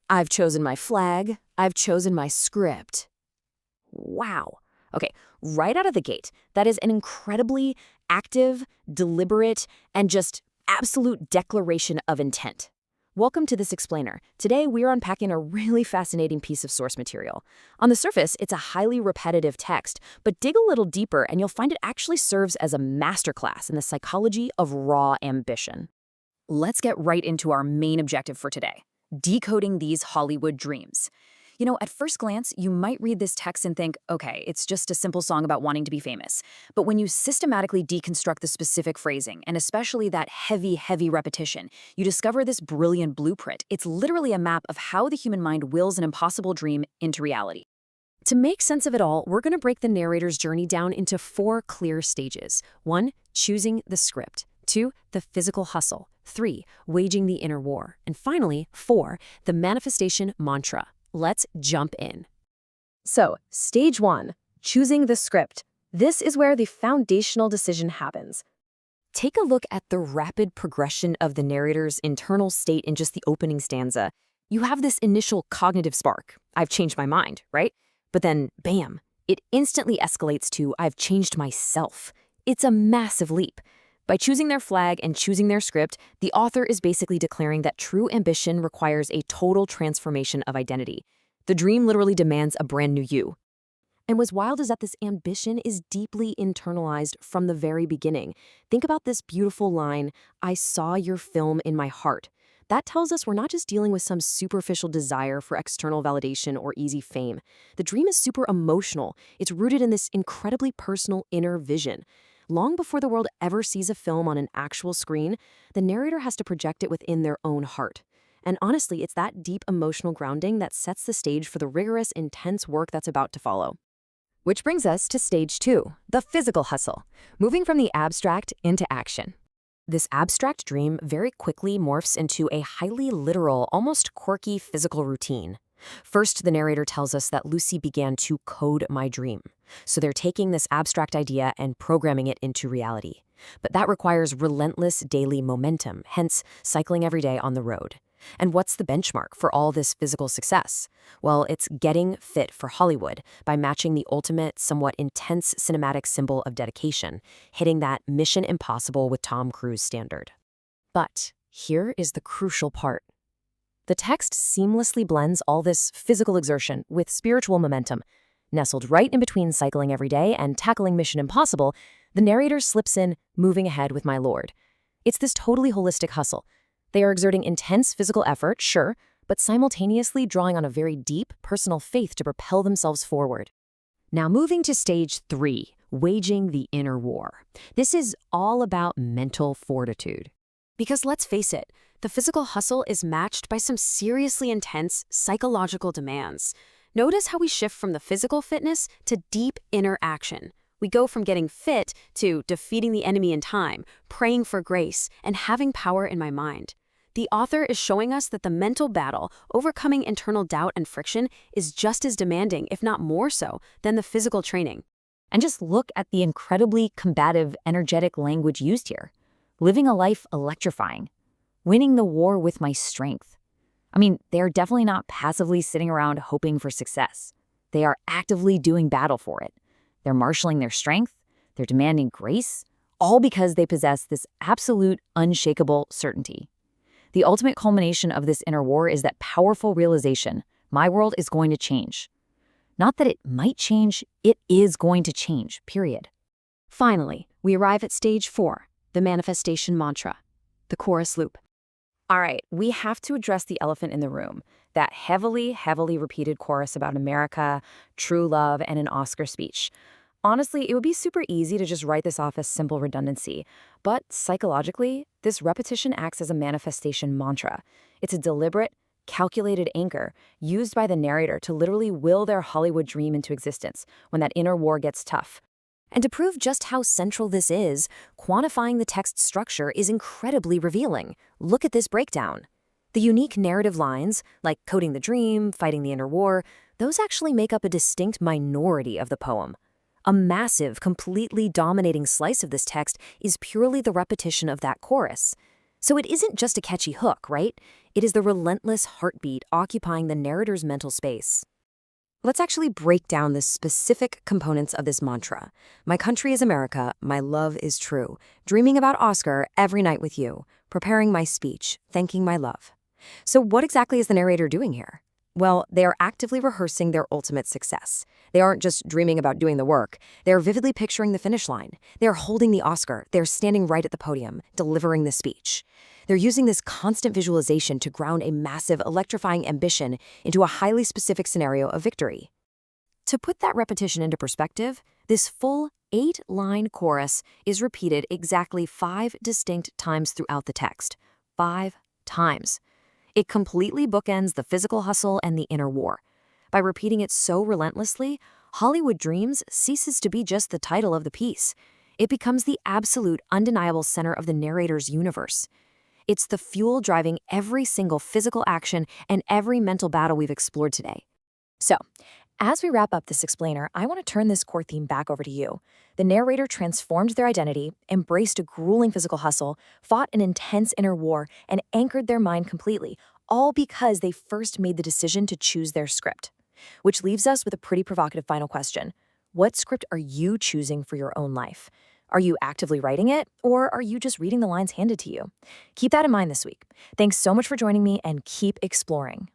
I've chosen my flag. I've chosen my script. Wow. Okay, right out of the gate, that is an incredibly active, deliberate, and just absolute declaration of intent. Welcome to this explainer. Today, we're unpacking a really fascinating piece of source material. On the surface, it's a highly repetitive text, but dig a little deeper and you'll find it actually serves as a masterclass in the psychology of raw ambition. Let's get right into our main objective for today: decoding these Hollywood dreams. At first glance, you might read this text and think, okay, it's just a simple song about wanting to be famous. But when you systematically deconstruct the specific phrasing, and especially that heavy repetition, you discover this brilliant blueprint. It's literally a map of how the human mind wills an impossible dream into reality. To make sense of it all, we're going to break the narrator's journey down into 4 clear stages. 1, choosing the script. 2, the physical hustle. 3, waging the inner war. And finally, 4, the manifestation mantra. Let's jump in. So, stage 1, choosing the script. This is where the foundational decision happens. Take a look at the rapid progression of the narrator's internal state in just the opening stanza. You have this initial cognitive spark. I've changed my mind, right? But then, bam, it instantly escalates to I've changed myself. It's a massive leap. By choosing their flag and choosing their script, the author is basically declaring that true ambition requires a total transformation of identity. The dream literally demands a brand new you. And what's wild is that this ambition is deeply internalized from the very beginning. Think about this beautiful line, "I saw your film in my heart." That tells us we're not just dealing with some superficial desire for external validation or easy fame. The dream is super emotional. It's rooted in this incredibly personal inner vision. Long before the world ever sees a film on an actual screen, the narrator has to project it within their own heart. And honestly, it's that deep emotional grounding that sets the stage for the rigorous, intense work that's about to follow. Which brings us to stage 2, the physical hustle, moving from the abstract into action. This abstract dream very quickly morphs into a highly literal, almost quirky physical routine. First, the narrator tells us that Lucy began to code my dream. So they're taking this abstract idea and programming it into reality. But that requires relentless daily momentum, hence cycling every day on the road. And what's the benchmark for all this physical success? Well, it's getting fit for Hollywood by matching the ultimate, somewhat intense cinematic symbol of dedication, hitting that Mission Impossible with Tom Cruise standard. But here is the crucial part. The text seamlessly blends all this physical exertion with spiritual momentum. Nestled right in between cycling every day and tackling Mission Impossible, the narrator slips in, moving ahead with my lord. It's this totally holistic hustle. They are exerting intense physical effort, sure, but simultaneously drawing on a very deep personal faith to propel themselves forward. Now moving to stage 3, waging the inner war. This is all about mental fortitude. Because let's face it, the physical hustle is matched by some seriously intense psychological demands. Notice how we shift from the physical fitness to deep inner action. We go from getting fit to defeating the enemy in time, praying for grace, and having power in my mind. The author is showing us that the mental battle, overcoming internal doubt and friction, is just as demanding, if not more so, than the physical training. And just look at the incredibly combative, energetic language used here. Living a life electrifying. Winning the war with my strength. I mean, they are definitely not passively sitting around hoping for success. They are actively doing battle for it. They're marshaling their strength. They're demanding grace, all because they possess this absolute, unshakable certainty. The ultimate culmination of this inner war is that powerful realization: my world is going to change. Not that it might change, it is going to change, period. Finally, we arrive at stage 4, the manifestation mantra, the chorus loop. All right, we have to address the elephant in the room, that heavily repeated chorus about America, true love, and an Oscar speech. Honestly, it would be super easy to just write this off as simple redundancy, but psychologically, this repetition acts as a manifestation mantra. It's a deliberate, calculated anchor used by the narrator to literally will their Hollywood dream into existence when that inner war gets tough. And to prove just how central this is, quantifying the text structure is incredibly revealing. Look at this breakdown. The unique narrative lines, like coding the dream, fighting the inner war, those actually make up a distinct minority of the poem. A massive, completely dominating slice of this text is purely the repetition of that chorus. So it isn't just a catchy hook, right? It is the relentless heartbeat occupying the narrator's mental space. Let's actually break down the specific components of this mantra. My country is America, my love is true. Dreaming about Oscar every night with you. Preparing my speech, thanking my love. So what exactly is the narrator doing here? Well, they are actively rehearsing their ultimate success. They aren't just dreaming about doing the work. They are vividly picturing the finish line. They are holding the Oscar. They're standing right at the podium, delivering the speech. They're using this constant visualization to ground a massive, electrifying ambition into a highly specific scenario of victory. To put that repetition into perspective, this full 8-line chorus is repeated exactly 5 distinct times throughout the text. 5 times. It completely bookends the physical hustle and the inner war. By repeating it so relentlessly, Hollywood Dreams ceases to be just the title of the piece. It becomes the absolute, undeniable center of the narrator's universe. It's the fuel driving every single physical action and every mental battle we've explored today. So, as we wrap up this explainer, I want to turn this core theme back over to you. The narrator transformed their identity, embraced a grueling physical hustle, fought an intense inner war, and anchored their mind completely, all because they first made the decision to choose their script. Which leaves us with a pretty provocative final question. What script are you choosing for your own life? Are you actively writing it, or are you just reading the lines handed to you? Keep that in mind this week. Thanks so much for joining me, and keep exploring.